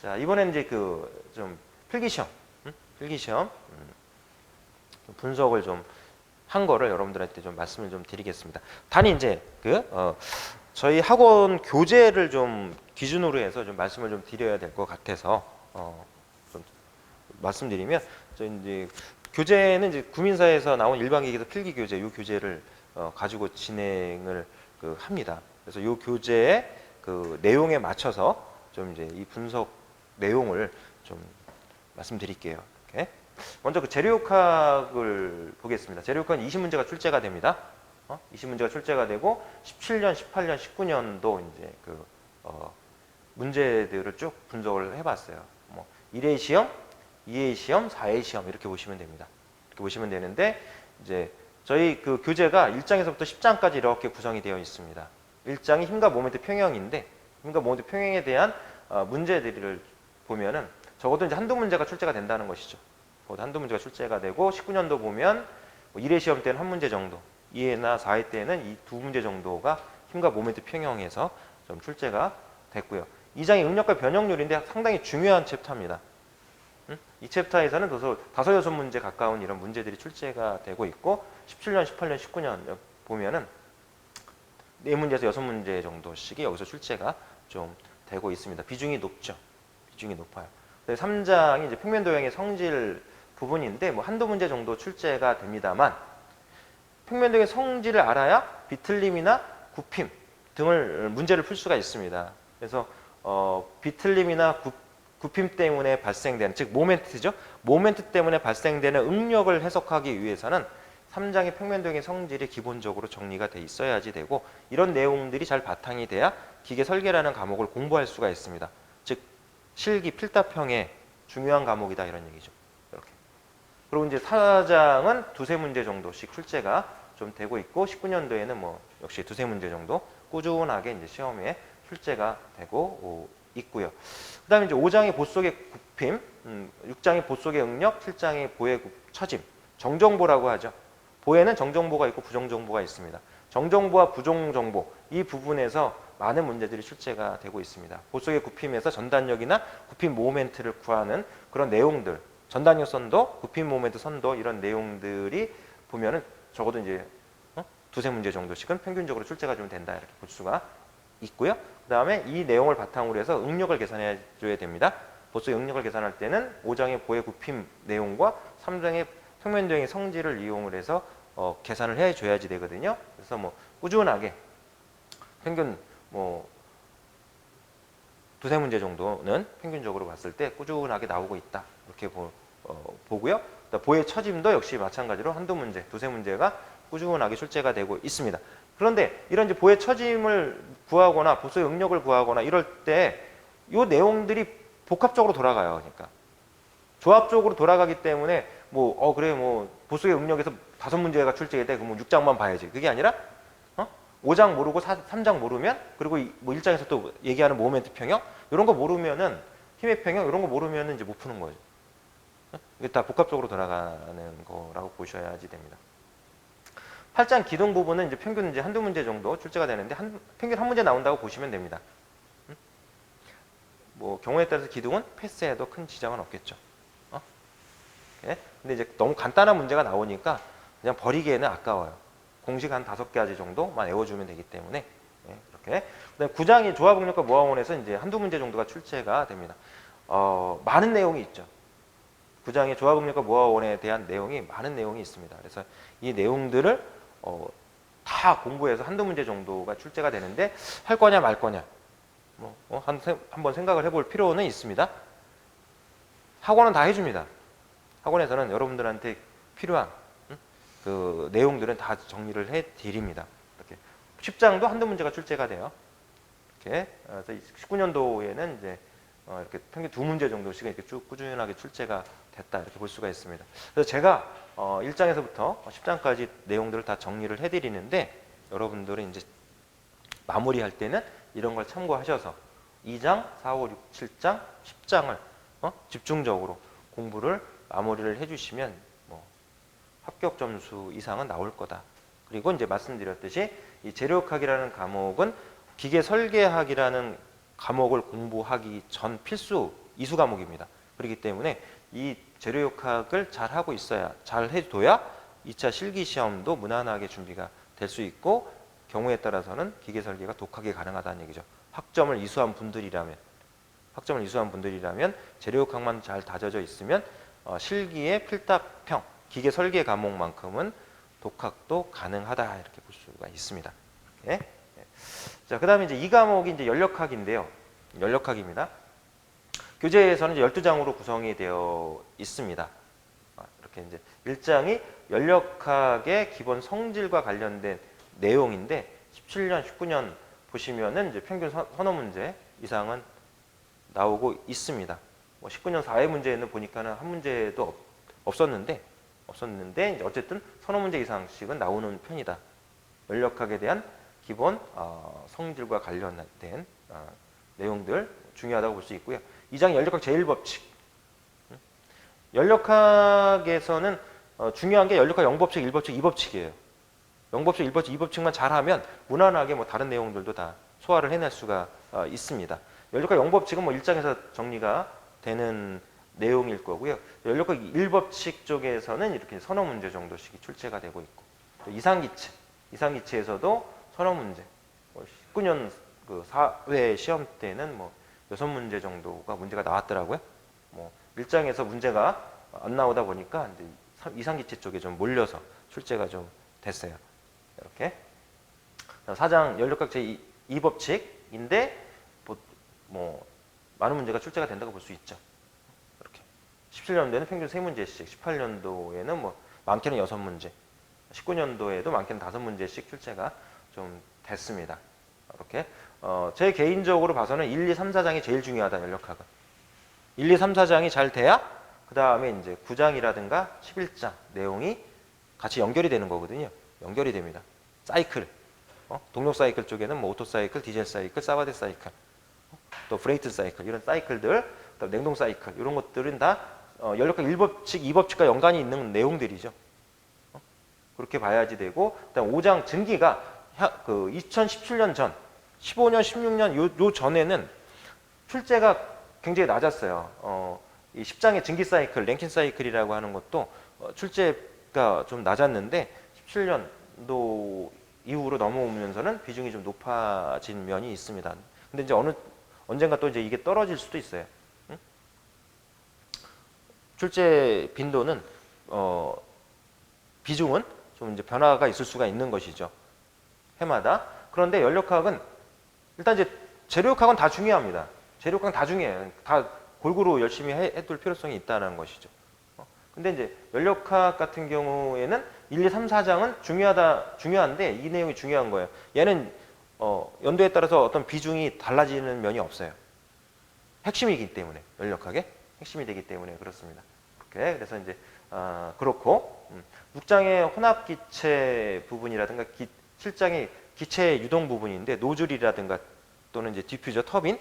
자, 이번에는 이제 그 좀 필기시험, 필기시험 분석을 좀 한 거를 여러분들한테 좀 말씀을 좀 드리겠습니다. 단위 이제 저희 학원 교재를 좀 기준으로 해서 좀 말씀을 좀 드려야 될 것 같아서 좀 말씀드리면, 저 이제 교재는 이제 구민사에서 나온 일반기기에서 필기 교재, 이 교재를 가지고 진행을 합니다. 그래서 이 교재의 그 내용에 맞춰서 좀 이제 이 분석 내용을 좀 말씀드릴게요. 이렇게. 먼저 그 재료역학을 보겠습니다. 재료역학은 20문제가 출제가 됩니다. 20문제가 출제가 되고 17년, 18년, 19년도 이제 문제들을 쭉 분석을 해봤어요. 뭐 1회 시험, 2회 시험, 4회 시험 이렇게 보시면 됩니다. 이렇게 보시면 되는데, 이제 저희 그 교재가 1장에서부터 10장까지 이렇게 구성이 되어 있습니다. 1장이 힘과 모멘트 평형인데, 힘과 모멘트 평형에 대한 문제들을 보면은 적어도 이제 한두 문제가 출제가 된다는 것이죠. 한두 문제가 출제가 되고, 19년도 보면 1회 시험 때는 한 문제 정도, 2회나 4회 때는 이 두 문제 정도가 힘과 모멘트 평형에서 좀 출제가 됐고요. 2장이 응력과 변형률인데 상당히 중요한 챕터입니다. 이 챕터에서는 다섯 여섯 문제 가까운 이런 문제들이 출제가 되고 있고, 17년, 18년, 19년 보면은 4문제에서 6문제 정도씩이 여기서 출제가 좀 되고 있습니다. 비중이 높죠. 비중이 높아요. 3장이 이제 평면도형의 성질 부분인데, 뭐 한두 문제 정도 출제가 됩니다만, 평면도형의 성질을 알아야 비틀림이나 굽힘 등을 문제를 풀 수가 있습니다. 그래서 비틀림이나 굽힘 때문에 발생되는, 즉 모멘트죠. 모멘트 때문에 발생되는 응력을 해석하기 위해서는 3장의 평면도형의 성질이 기본적으로 정리가 돼 있어야지 되고, 이런 내용들이 잘 바탕이 돼야 기계 설계라는 과목을 공부할 수가 있습니다. 즉 실기 필답형의 중요한 과목이다, 이런 얘기죠. 이렇게. 그리고 이제 4장은 두세 문제 정도씩 출제가 좀 되고 있고, 19년도에는 뭐 역시 두세 문제 정도 꾸준하게 이제 시험에 출제가 되고 있고요. 그다음에 이제 5장이 보속의 굽힘, 6장이 보속의 응력, 7장이 보의 처짐, 정정보라고 하죠. 보에는 정정보가 있고 부정정보가 있습니다. 정정보와 부정정보, 이 부분에서 많은 문제들이 출제가 되고 있습니다. 보속의 굽힘에서 전단력이나 굽힘 모멘트를 구하는 그런 내용들, 전단력 선도, 굽힘 모멘트 선도, 이런 내용들이 보면은 적어도 이제 두세 문제 정도씩은 평균적으로 출제가 좀 된다, 이렇게 볼 수가 있고요. 그 다음에 이 내용을 바탕으로 해서 응력을 계산해 줘야 됩니다. 보속의 응력을 계산할 때는 5장의 보의 굽힘 내용과 3장의 평면도형의 성질을 이용을 해서 계산을 해 줘야지 되거든요. 그래서 뭐 꾸준하게 평균 뭐 두세 문제 정도는 평균적으로 봤을 때 꾸준하게 나오고 있다, 이렇게 보고요. 보의 처짐도 역시 마찬가지로 한두 문제, 두세 문제가 꾸준하게 출제가 되고 있습니다. 그런데 이런 이제 보의 처짐을 구하거나 보속의 응력을 구하거나 이럴 때 이 내용들이 복합적으로 돌아가요. 그러니까 조합적으로 돌아가기 때문에 그래 보속의 응력에서 5문제가 출제돼, 그럼 6장만 봐야지. 그게 아니라 5장 모르고 3장 모르면, 그리고 뭐 1장에서 또 얘기하는 모멘트 평형 이런 거 모르면은, 힘의 평형 이런 거 모르면은 이제 못 푸는 거죠. 이게 다 복합적으로 돌아가는 거라고 보셔야지 됩니다. 8장 기둥 부분은 이제 평균 이제 한두 문제 정도 출제가 되는데, 평균 한 문제 나온다고 보시면 됩니다. 뭐 경우에 따라서 기둥은 패스해도 큰 지장은 없겠죠. 근데 이제 너무 간단한 문제가 나오니까 그냥 버리기에는 아까워요. 공식 한 5가지 정도만 외워주면 되기 때문에 이렇게. 그다음에 9장이 조합응력과 모아원에서 이제 한두 문제 정도가 출제가 됩니다. 많은 내용이 있죠. 9장의 조합응력과 모아원에 대한 내용이 많은 내용이 있습니다. 그래서 이 내용들을 다 공부해서 한두 문제 정도가 출제가 되는데, 할 거냐 말 거냐 한번 생각을 해볼 필요는 있습니다. 학원은 다 해줍니다. 학원에서는 여러분들한테 필요한 그 내용들은 다 정리를 해드립니다. 이렇게 10장도 한두 문제가 출제가 돼요. 이렇게 19년도에는 이제 이렇게 평균 2문제 정도씩 이렇게 쭉 꾸준하게 출제가 됐다, 이렇게 볼 수가 있습니다. 그래서 제가 1장에서부터 10장까지 내용들을 다 정리를 해드리는데, 여러분들은 이제 마무리할 때는 이런 걸 참고하셔서 2장, 4, 5, 6, 7장, 10장을 집중적으로 공부를 마무리를 해주시면 합격 점수 이상은 나올 거다. 그리고 이제 말씀드렸듯이 이 재료역학이라는 과목은 기계 설계학이라는 과목을 공부하기 전 필수 이수 과목입니다. 그렇기 때문에 이 재료역학을 잘 하고 있어야, 잘 해둬야 2차 실기 시험도 무난하게 준비가 될 수 있고 경우에 따라서는 기계 설계가 독하게 가능하다는 얘기죠. 학점을 이수한 분들이라면 재료역학만 잘 다져져 있으면 실기의 필답형 기계 설계 과목만큼은 독학도 가능하다 이렇게 볼 수가 있습니다. 이렇게. 자, 그다음에 이제 이 과목이 이제 연력학인데요. 연력학입니다. 교재에서는 이제 12장으로 구성이 되어 있습니다. 이렇게 이제 1장이 연력학의 기본 성질과 관련된 내용인데 17년, 19년 보시면은 이제 평균 선어 문제 이상은 나오고 있습니다. 뭐 19년 4회 문제는 보니까는 한 문제도 없었는데 이제 어쨌든 선어 문제 이상씩은 나오는 편이다. 연력학에 대한 기본 성질과 관련된 내용들 중요하다고 볼 수 있고요. 2장 연력학 제1법칙. 연력학에서는 중요한 게 연력학 0법칙, 1법칙, 2법칙이에요. 0법칙, 1법칙, 2법칙만 잘하면 무난하게 뭐 다른 내용들도 다 소화를 해낼 수가 있습니다. 연력학 0법칙은 뭐 1장에서 정리가 되는 내용일 거고요. 연력학 1법칙 쪽에서는 이렇게 선어 문제 정도씩 출제가 되고 있고, 또 이상기체에서도 선어 문제, 19년 그 4회 시험 때는 뭐 6문제 정도가 문제가 나왔더라고요. 뭐 1장에서 문제가 안 나오다 보니까 이제 이상기체 쪽에 좀 몰려서 출제가 좀 됐어요. 이렇게. 4장 연력학 제2법칙인데 뭐 많은 문제가 출제가 된다고 볼 수 있죠. 이렇게. 17년도에는 평균 3문제씩, 18년도에는 뭐 많게는 6문제, 19년도에도 많게는 5문제씩 출제가 좀 됐습니다. 이렇게. 제 개인적으로 봐서는 1, 2, 3, 4장이 제일 중요하다, 연력학은. 1, 2, 3, 4장이 잘 돼야 그 다음에 이제 9장이라든가 11장 내용이 같이 연결이 되는 거거든요. 연결이 됩니다. 사이클. 동력 사이클 쪽에는 뭐 오토 사이클, 디젤 사이클, 사바데 사이클, 또 브레이튼 사이클, 이런 사이클들, 그다음 냉동 사이클, 이런 것들은 다 연력학 1법칙, 2법칙과 연관이 있는 내용들이죠. 그렇게 봐야지 되고, 그다음 5장 증기가 그 2017년 전, 15년, 16년 요 전에는 출제가 굉장히 낮았어요. 이 10장의 증기 사이클, 랭킨 사이클이라고 하는 것도 출제가 좀 낮았는데 17년도 이후로 넘어오면서는 비중이 좀 높아진 면이 있습니다. 근데 이제 언젠가 또 이제 이게 떨어질 수도 있어요. 응? 출제 빈도는 비중은 좀 이제 변화가 있을 수가 있는 것이죠. 해마다. 그런데 연력학은 일단 이제 재료역학은 다 중요합니다. 재료역학은 다 중요해요. 다 골고루 열심히 해둘 필요성이 있다는 것이죠. 근데 이제 연력학 같은 경우에는 1, 2, 3, 4장은 중요한데 이 내용이 중요한 거예요. 얘는 연도에 따라서 어떤 비중이 달라지는 면이 없어요. 핵심이기 때문에, 연력학의 핵심이 되기 때문에 그렇습니다. 이렇게. 그래서 이제 그렇고 6장의 혼합기체 부분이라든가 7장의 기체 유동 부분인데 노즐이라든가 또는 이제 디퓨저 터빈,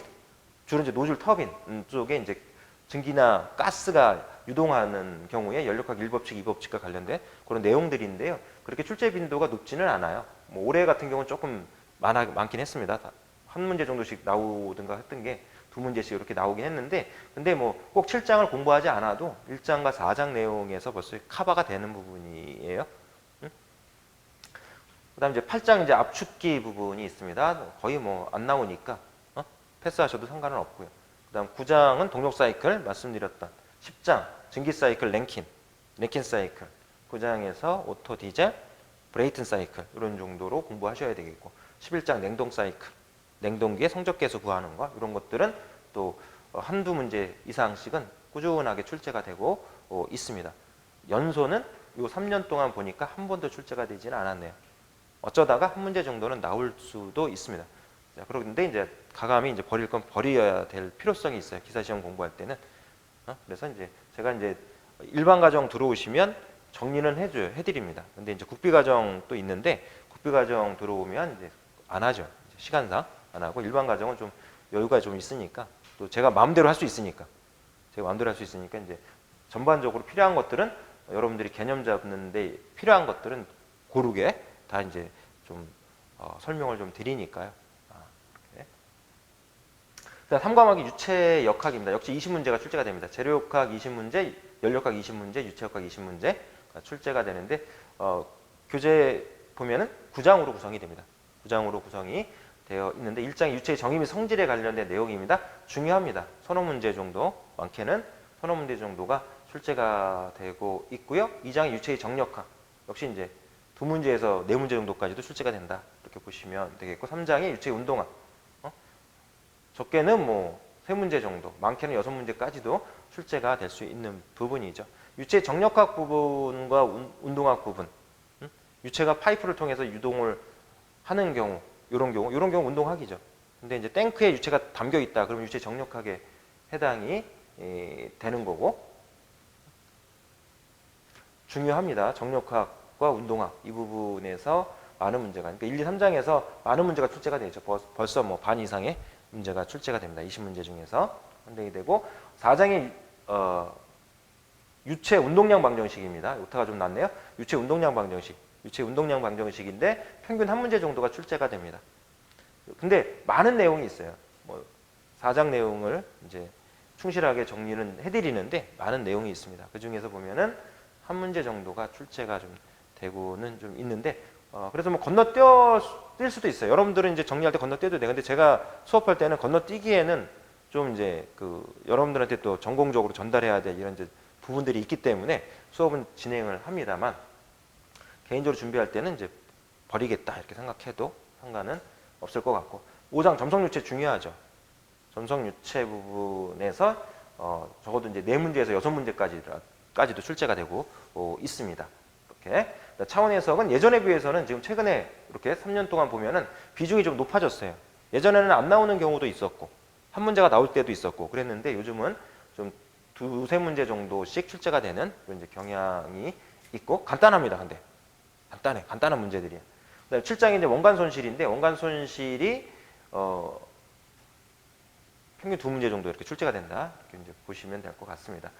주로 이제 노즐 터빈 쪽에 이제 증기나 가스가 유동하는 경우에 연력학 1법칙, 2법칙과 관련된 그런 내용들인데요. 그렇게 출제 빈도가 높지는 않아요. 뭐 올해 같은 경우는 조금 많긴 했습니다. 한 문제 정도씩 나오든가 했던 게 2문제씩 이렇게 나오긴 했는데, 근데 뭐 꼭 7장을 공부하지 않아도 1장과 4장 내용에서 벌써 커버가 되는 부분이에요. 그다음 이제 8장 이제 압축기 부분이 있습니다. 거의 뭐 안 나오니까 패스하셔도 상관은 없고요. 그다음 9장은 동력 사이클 말씀드렸던, 10장 증기 사이클 랭킨 사이클, 9장에서 오토 디젤, 브레이튼 사이클 이런 정도로 공부하셔야 되겠고, 11장 냉동 사이클, 냉동기의 성적 계수 구하는 거, 이런 것들은 또 한두 문제 이상씩은 꾸준하게 출제가 되고 있습니다. 연소는 요 3년 동안 보니까 한 번도 출제가 되지는 않았네요. 어쩌다가 한 문제 정도는 나올 수도 있습니다. 자, 그런데 이제 가감이 이제 버릴 건 버려야 될 필요성이 있어요. 기사시험 공부할 때는. 그래서 이제 제가 이제 일반 과정 들어오시면 정리는 해드립니다. 근데 이제 국비 과정 또 있는데, 국비 과정 들어오면 이제 안 하죠. 시간상 안 하고, 일반 과정은 좀 여유가 좀 있으니까, 또 제가 마음대로 할 수 있으니까, 이제 전반적으로 필요한 것들은 여러분들이 개념 잡는데 필요한 것들은 고르게 다 이제 좀 설명을 좀 드리니까요. 이렇게. 그다음 3과목이 유체역학입니다. 역시 20문제가 출제가 됩니다. 재료역학 20문제, 연료역학 20문제, 유체역학 20문제 출제가 되는데 교재 보면은 9장으로 구성이 됩니다. 9장으로 구성이 되어 있는데 1장이 유체의 정의 및 성질에 관련된 내용입니다. 중요합니다. 서너 문제 정도, 많게는 서너 문제 정도가 출제가 되고 있고요. 2장이 유체의 정력학, 역시 이제 두 문제에서 네 문제 정도까지도 출제가 된다. 이렇게 보시면 되겠고 3장이 유체의 운동학, 적게는 뭐 세 문제 정도, 많게는 6문제까지도 출제가 될 수 있는 부분이죠. 유체 정력학 부분과 운동학 부분, 유체가 파이프를 통해서 유동을 하는 경우, 이런 경우 운동학이죠. 근데 이제 탱크에 유체가 담겨 있다, 그러면 유체 정력학에 해당이 되는 거고, 중요합니다. 정력학과 운동학 이 부분에서 많은 문제가, 그러니까 1, 2, 3장에서 많은 문제가 출제가 되죠. 벌써 뭐 반 이상의 문제가 출제가 됩니다. 20문제 중에서 선택이 되고 4장이 유체 운동량 방정식입니다. 오타가 좀 났네요. 유체 운동량 방정식. 유체 운동량 방정식인데 평균 한 문제 정도가 출제가 됩니다. 근데 많은 내용이 있어요. 뭐 4장 내용을 이제 충실하게 정리는 해드리는데 많은 내용이 있습니다. 그 중에서 보면은 한 문제 정도가 출제가 좀 되고는 좀 있는데 그래서 뭐 건너뛸 수도 있어요. 여러분들은 이제 정리할 때 건너뛰어도 돼. 근데 제가 수업할 때는 건너뛰기에는 좀 이제 여러분들한테 또 전공적으로 전달해야 될 이런 이제 부분들이 있기 때문에 수업은 진행을 합니다만 개인적으로 준비할 때는 이제 버리겠다 이렇게 생각해도 상관은 없을 것 같고 5장 점성유체 중요하죠. 점성유체 부분에서 적어도 이제 4문제에서 6문제까지도 출제가 되고 있습니다. 이렇게 차원 해석은 예전에 비해서는 지금 최근에 이렇게 3년 동안 보면은 비중이 좀 높아졌어요. 예전에는 안 나오는 경우도 있었고 한 문제가 나올 때도 있었고 그랬는데 요즘은 좀 두세 문제 정도씩 출제가 되는 이제 경향이 있고 간단합니다. 근데 간단한 문제들이에요. 그다음에 7장이 이제 원간 손실인데 원간 손실이 평균 2문제 정도 이렇게 출제가 된다. 이렇게 이제 보시면 될 것 같습니다.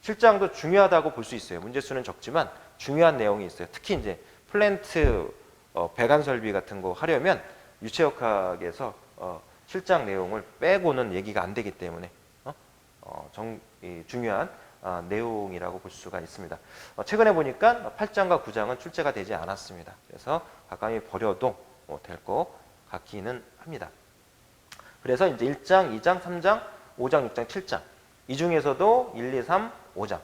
7장도 중요하다고 볼 수 있어요. 문제 수는 적지만 중요한 내용이 있어요. 특히 이제 플랜트 배관 설비 같은 거 하려면 유체역학에서 7장 내용을 빼고는 얘기가 안 되기 때문에 중요한 내용이라고 볼 수가 있습니다. 최근에 보니까 8장과 9장은 출제가 되지 않았습니다. 그래서 가감히 버려도 될 것 같기는 합니다. 그래서 이제 1장, 2장, 3장, 5장, 6장, 7장 이 중에서도 1, 2, 3, 5장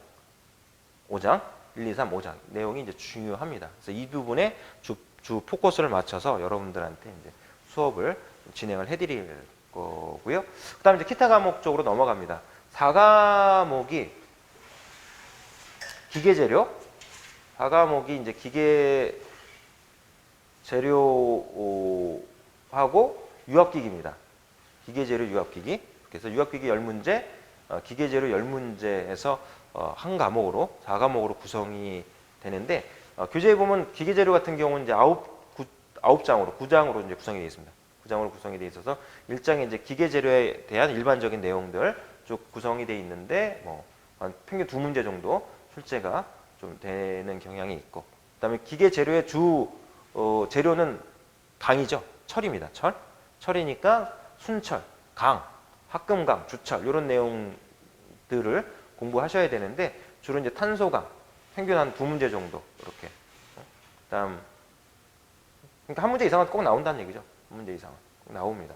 1, 2, 3, 5장 내용이 이제 중요합니다. 그래서 이 부분에 주 포커스를 맞춰서 여러분들한테 이제 수업을 진행을 해드릴 거고요. 그다음에 이제 기타 과목 쪽으로 넘어갑니다. 4과목이 기계재료, 4과목이 이제 기계재료하고 유압기기입니다. 기계재료, 유압기기. 그래서 유압기기 10문제, 기계재료 10문제에서 한 과목으로 4과목으로 구성이 되는데 교재에 보면 기계재료 같은 경우는 이제 9장으로 이제 구성이 되어 있습니다. 9장으로 구성이 되어 있어서 1장에 이제 기계재료에 대한 일반적인 내용들 쭉 구성이 되어 있는데 평균 2문제 정도 출제가 좀 되는 경향이 있고 그다음에 기계재료의 주 재료는 강이죠. 철입니다. 철이니까 순철, 강, 합금강, 주철 이런 내용들을 공부하셔야 되는데 주로 이제 탄소강 평균 한 2문제 정도 이렇게 그다음 그러니까 한 문제 이상은 꼭 나온다는 얘기죠. 한 문제 이상은 꼭 나옵니다.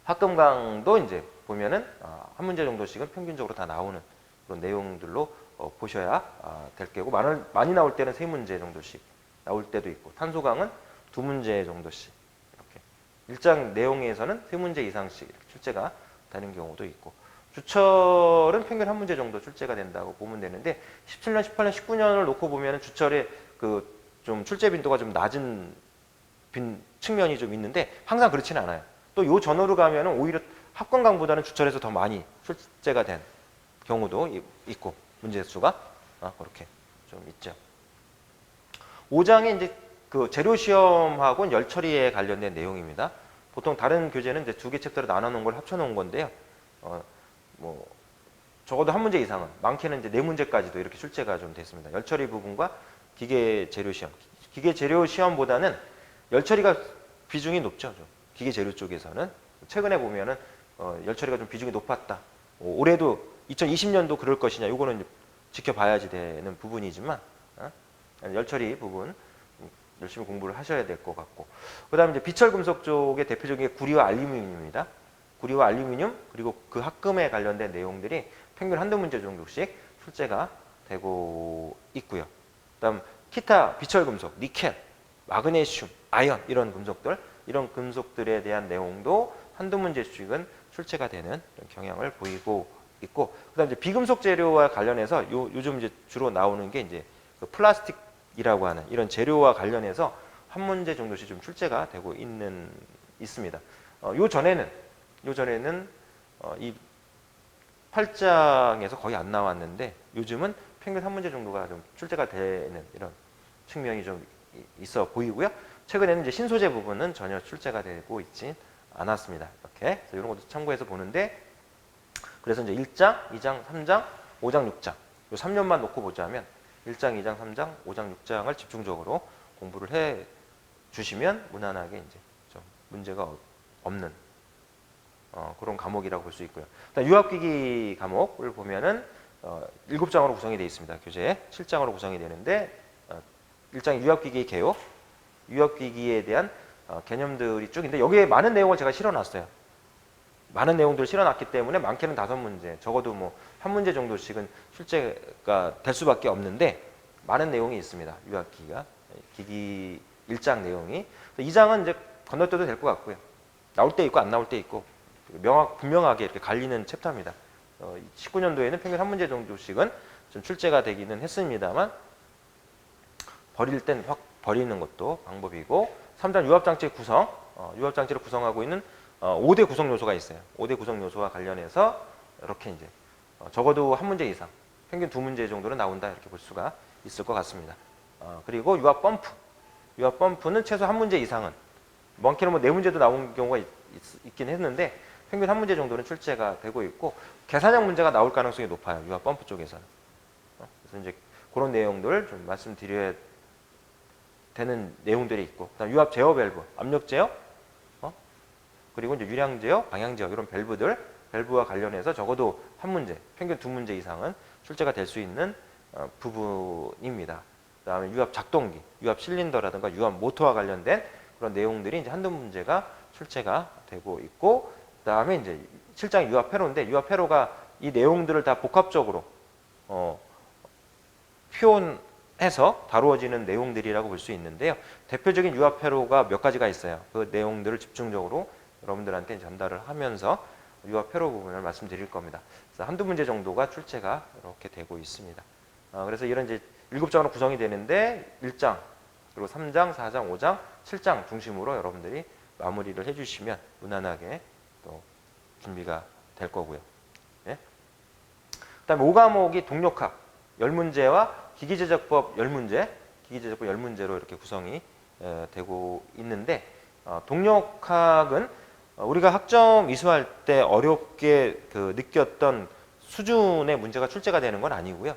합금강도 이제 보면은 한 문제 정도씩은 평균적으로 다 나오는 그런 내용들로 보셔야 될 게고 많이 나올 때는 3문제 정도씩 나올 때도 있고 탄소강은 2문제 정도씩 이렇게 일장 내용에서는 3문제 이상씩 출제가 되는 경우도 있고 주철은 평균 한 문제 정도 출제가 된다고 보면 되는데 17년, 18년, 19년을 놓고 보면 주철의 좀 출제 빈도가 좀 낮은 측면이 좀 있는데 항상 그렇지는 않아요. 또 요 전후로 가면은 오히려 합건강보다는 주철에서 더 많이 출제가 된 경우도 있고 문제 수가 그렇게 좀 있죠. 5장에 이제 재료 시험하고는 열 처리에 관련된 내용입니다. 보통 다른 교재는 이제 2개 챕터로 나눠 놓은 걸 합쳐 놓은 건데요. 적어도 한 문제 이상은 많게는 이제 4문제까지도 이렇게 출제가 좀 됐습니다. 열 처리 부분과 기계 재료 시험. 기계 재료 시험보다는 열 처리가 비중이 높죠. 기계 재료 쪽에서는 최근에 보면은 열 처리가 좀 비중이 높았다. 올해도 2020년도 그럴 것이냐, 이거는 지켜봐야지 되는 부분이지만 열 처리 부분 열심히 공부를 하셔야 될 것 같고, 그다음에 이제 비철 금속 쪽의 대표적인 게 구리와 알루미늄입니다. 구리와 알루미늄 그리고 그 합금에 관련된 내용들이 평균 한두 문제 정도씩 출제가 되고 있고요. 그다음 기타 비철 금속, 니켈, 마그네슘, 아연 이런 금속들에 대한 내용도 한두 문제씩은 출제가 되는 경향을 보이고 있고, 그다음 이제 비금속 재료와 관련해서 요즘 이제 주로 나오는 게 이제 그 플라스틱이라고 하는 이런 재료와 관련해서 한 문제 정도씩 좀 출제가 되고 있습니다. 요 전에는 이 8장에서 거의 안 나왔는데 요즘은 평균 한 문제 정도가 좀 출제가 되는 이런 측면이 좀 있어 보이고요. 최근에는 이제 신소재 부분은 전혀 출제가 되고 있진 않았습니다. 이렇게 이런 것도 참고해서 보는데, 그래서 이제 1장, 2장, 3장, 5장, 6장 요 3년만 놓고 보자면 1장, 2장, 3장, 5장, 6장을 집중적으로 공부를 해 주시면 무난하게 이제 좀 문제가 없는 그런 과목이라고 볼 수 있고요. 유압기기 과목을 보면은 7장으로 구성이 되어 있습니다. 교재에 7장으로 구성이 되는데 1장이 유압기기 개요, 유압기기에 대한 개념들이 쭉 있는데 여기에 많은 내용을 제가 실어놨어요. 많은 내용들을 실어놨기 때문에 많게는 5문제, 적어도 뭐 한 문제 정도씩은 출제가 될 수밖에 없는데 많은 내용이 있습니다. 유압기기가 기기 1장 내용이. 2장은 이제 건너뛰어도 될 것 같고요. 나올 때 있고 안 나올 때 있고 분명하게 이렇게 갈리는 챕터입니다. 19년도에는 평균 한 문제 정도씩은 좀 출제가 되기는 했습니다만 버릴 땐 확 버리는 것도 방법이고, 3장 유압장치 구성, 유압장치를 구성하고 있는 5대 구성 요소가 있어요. 5대 구성 요소와 관련해서 이렇게 이제 적어도 한 문제 이상, 평균 2문제 정도는 나온다 이렇게 볼 수가 있을 것 같습니다. 그리고 유압 펌프, 유압 펌프는 최소 한 문제 이상은, 많게는 뭐 4문제도 나온 경우가 있긴 했는데 평균 한 문제 정도는 출제가 되고 있고, 계산형 문제가 나올 가능성이 높아요. 유압 펌프 쪽에서는. 그래서 이제 그런 내용들 좀 말씀드려야 되는 내용들이 있고, 그다음 유압 제어 밸브, 압력 제어, 그리고 이제 유량 제어, 방향 제어 이런 밸브와 관련해서 적어도 한 문제, 평균 2문제 이상은 출제가 될 수 있는 부분입니다. 그다음에 유압 작동기, 유압 실린더라든가 유압 모터와 관련된 그런 내용들이 이제 한두 문제가 출제가 되고 있고, 그다음에 이제 7장이 유압 회로인데 유압 회로가 이 내용들을 다 복합적으로 표현해서 다루어지는 내용들이라고 볼 수 있는데요. 대표적인 유압 회로가 몇 가지가 있어요. 그 내용들을 집중적으로 여러분들한테 전달을 하면서 유압 회로 부분을 말씀드릴 겁니다. 그래서 한두 문제 정도가 출제가 이렇게 되고 있습니다. 그래서 이런 이제 7장으로 구성이 되는데 1장, 그리고 3장, 4장, 5장, 7장 중심으로 여러분들이 마무리를 해주시면 무난하게 또 준비가 될 거고요. 네? 그다음에 5과목이 동력학 10문제와 기기제작법 10문제, 기기제작법 10문제로 이렇게 구성이 되고 있는데, 동력학은 우리가 학점 이수할 때 어렵게 느꼈던 수준의 문제가 출제가 되는 건 아니고요.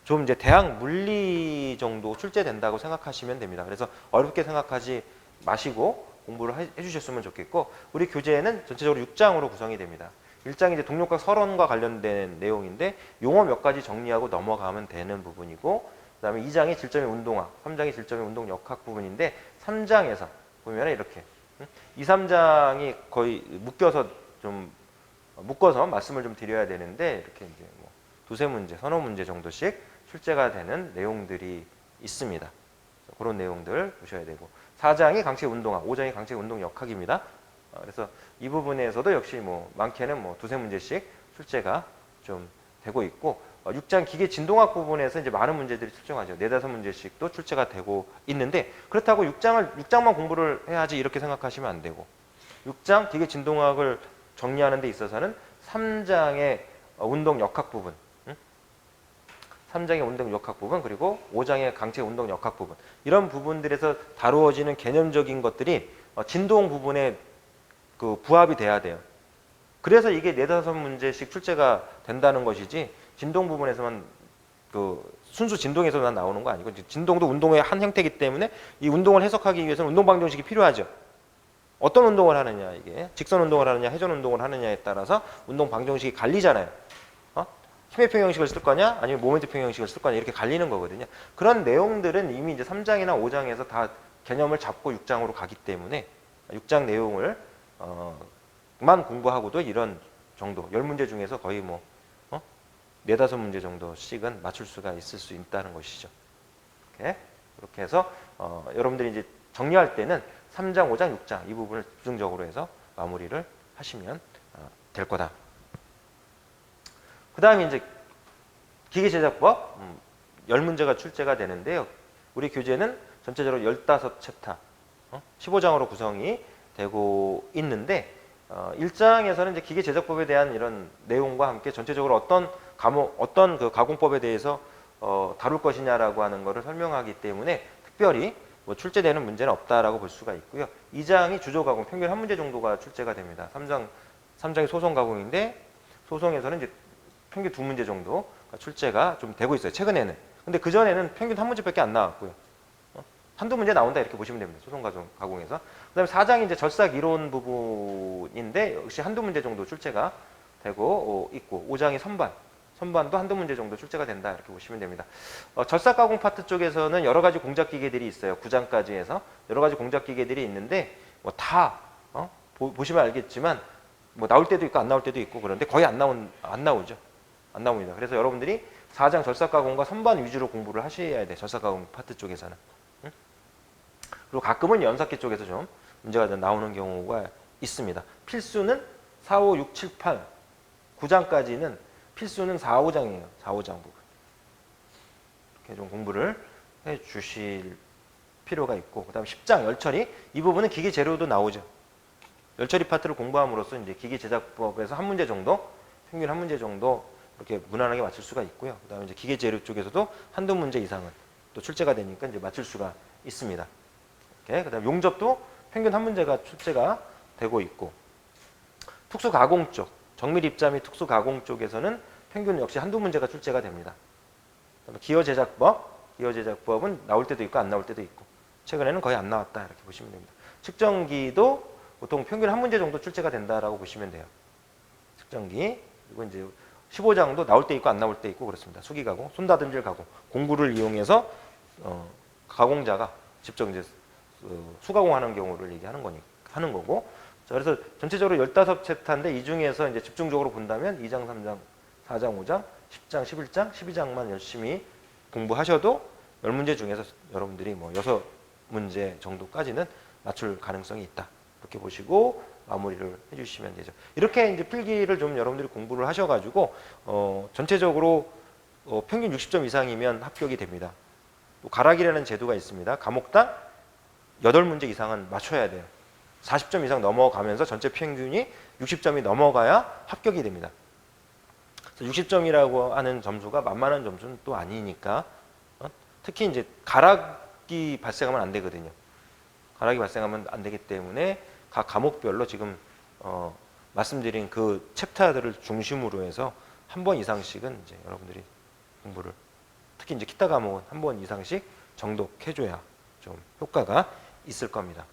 좀 이제 대학 물리 정도 출제된다고 생각하시면 됩니다. 그래서 어렵게 생각하지 마시고 공부를 해주셨으면 좋겠고, 우리 교재에는 전체적으로 6장으로 구성이 됩니다. 1장이 이제 동력학 서론과 관련된 내용인데 용어 몇 가지 정리하고 넘어가면 되는 부분이고, 그다음에 2장이 질점의 운동학, 3장이 질점의 운동역학 부분인데 3장에서 보면 이렇게 2, 3장이 거의 묶어서 말씀을 좀 드려야 되는데 이렇게 이제 뭐 두세 문제, 서너 문제 정도씩 출제가 되는 내용들이 있습니다. 그런 내용들 보셔야 되고, 4장이 강체 운동학, 5장이 강체 운동역학입니다. 그래서 이 부분에서도 역시 뭐 많게는 뭐 두세 문제씩 출제가 좀 되고 있고, 6장 기계 진동학 부분에서 이제 많은 문제들이 출제하죠. 4-5문제씩도 출제가 되고 있는데, 그렇다고 6장만 공부를 해야지 이렇게 생각하시면 안 되고, 6장 기계 진동학을 정리하는 데 있어서는 3장의 운동 역학 부분, 3장의 운동 역학 부분, 그리고 5장의 강체 운동 역학 부분, 이런 부분들에서 다루어지는 개념적인 것들이 진동 부분에 부합이 돼야 돼요. 그래서 이게 4-5문제씩 출제가 된다는 것이지, 진동 부분에서만 순수 진동에서만 나오는 거 아니고, 진동도 운동의 한 형태이기 때문에 이 운동을 해석하기 위해서는 운동 방정식이 필요하죠. 어떤 운동을 하느냐, 이게 직선 운동을 하느냐 회전 운동을 하느냐에 따라서 운동 방정식이 갈리잖아요. 힘의 평형식을 쓸 거냐 아니면 모멘트 평형식을 쓸 거냐 이렇게 갈리는 거거든요. 그런 내용들은 이미 이제 3장이나 5장에서 다 개념을 잡고 6장으로 가기 때문에 6장 내용을 만 공부하고도 이런 정도 10문제 중에서 거의 뭐 4-5문제 정도씩은 맞출 수가 있을 수 있다는 것이죠. 그렇게 해서 여러분들이 이제 정리할 때는 3장, 5장, 6장 이 부분을 집중적으로 해서 마무리를 하시면 될 거다. 그 다음에 이제 기계제작법 10문제가 출제가 되는데요. 우리 교재는 전체적으로 15챕터 15장으로 구성이 되고 있는데 1장에서는 이제 기계제작법에 대한 이런 내용과 함께 전체적으로 어떤 그 가공법에 대해서 다룰 것이냐라고 하는 것을 설명하기 때문에 특별히 뭐 출제되는 문제는 없다라고 볼 수가 있고요. 2장이 주조가공 평균 한 문제 정도가 출제가 됩니다. 3장이 소송가공인데 소송에서는 이제 평균 2문제 정도 출제가 좀 되고 있어요. 최근에는. 근데 그전에는 평균 한 문제밖에 안 나왔고요. 한두 문제 나온다 이렇게 보시면 됩니다. 소송가공에서. 그 다음에 4장이 이제 절삭 이론 부분인데 역시 한두 문제 정도 출제가 되고 있고 5장이 선반도 한두 문제 정도 출제가 된다 이렇게 보시면 됩니다. 절삭가공 파트 쪽에서는 여러 가지 공작 기계들이 있어요. 9장까지 해서 여러 가지 공작 기계들이 있는데 뭐 다 보시면 알겠지만 뭐 나올 때도 있고 안 나올 때도 있고 그런데 거의 안 나오죠. 안 나옵니다. 그래서 여러분들이 4장 절삭가공과 선반 위주로 공부를 하셔야 돼요. 절삭가공 파트 쪽에서는. 그리고 가끔은 연삭기 쪽에서 좀 문제가 나오는 경우가 있습니다. 필수는 4, 5, 6, 7, 8, 9장까지는 필수는 4, 5장이에요. 4, 5장 부분. 이렇게 좀 공부를 해 주실 필요가 있고 그 다음 10장 열처리 이 부분은 기계 재료도 나오죠. 열처리 파트를 공부함으로써 이제 기계 제작법에서 한 문제 정도 평균 한 문제 정도 이렇게 무난하게 맞출 수가 있고요. 그 다음에 이제 기계 재료 쪽에서도 한두 문제 이상은 또 출제가 되니까 이제 맞출 수가 있습니다. 그 다음 용접도 평균 한 문제가 출제가 되고 있고 특수 가공 쪽 정밀 입자 및 특수 가공 쪽에서는 평균 역시 한두 문제가 출제가 됩니다. 기어 제작법은 나올 때도 있고 안 나올 때도 있고 최근에는 거의 안 나왔다 이렇게 보시면 됩니다. 측정기도 보통 평균 한 문제 정도 출제가 된다라고 보시면 돼요. 측정기 그리고 이제 15장도 나올 때 있고 안 나올 때 있고 그렇습니다. 수기 가공, 손다듬질 가공, 공구를 이용해서 가공자가 직접 이제 수가공하는 경우를 얘기하는 하는 거고. 자, 그래서 전체적으로 15챕터인데 이 중에서 이제 집중적으로 본다면 2장, 3장, 4장, 5장, 10장, 11장, 12장만 열심히 공부하셔도 10문제 중에서 여러분들이 뭐 6문제 정도까지는 맞출 가능성이 있다. 이렇게 보시고 마무리를 해주시면 되죠. 이렇게 이제 필기를 좀 여러분들이 공부를 하셔가지고 전체적으로 평균 60점 이상이면 합격이 됩니다. 또 가락이라는 제도가 있습니다. 과목당 8문제 이상은 맞춰야 돼요. 40점 이상 넘어가면서 전체 평균이 60점이 넘어가야 합격이 됩니다. 60점이라고 하는 점수가 만만한 점수는 또 아니니까 특히 이제 가락이 발생하면 안 되거든요. 가락이 발생하면 안 되기 때문에 각 과목별로 지금 말씀드린 그 챕터들을 중심으로 해서 한 번 이상씩은 이제 여러분들이 공부를 특히 이제 기타 과목은 한 번 이상씩 정독해줘야 좀 효과가 있을 겁니다.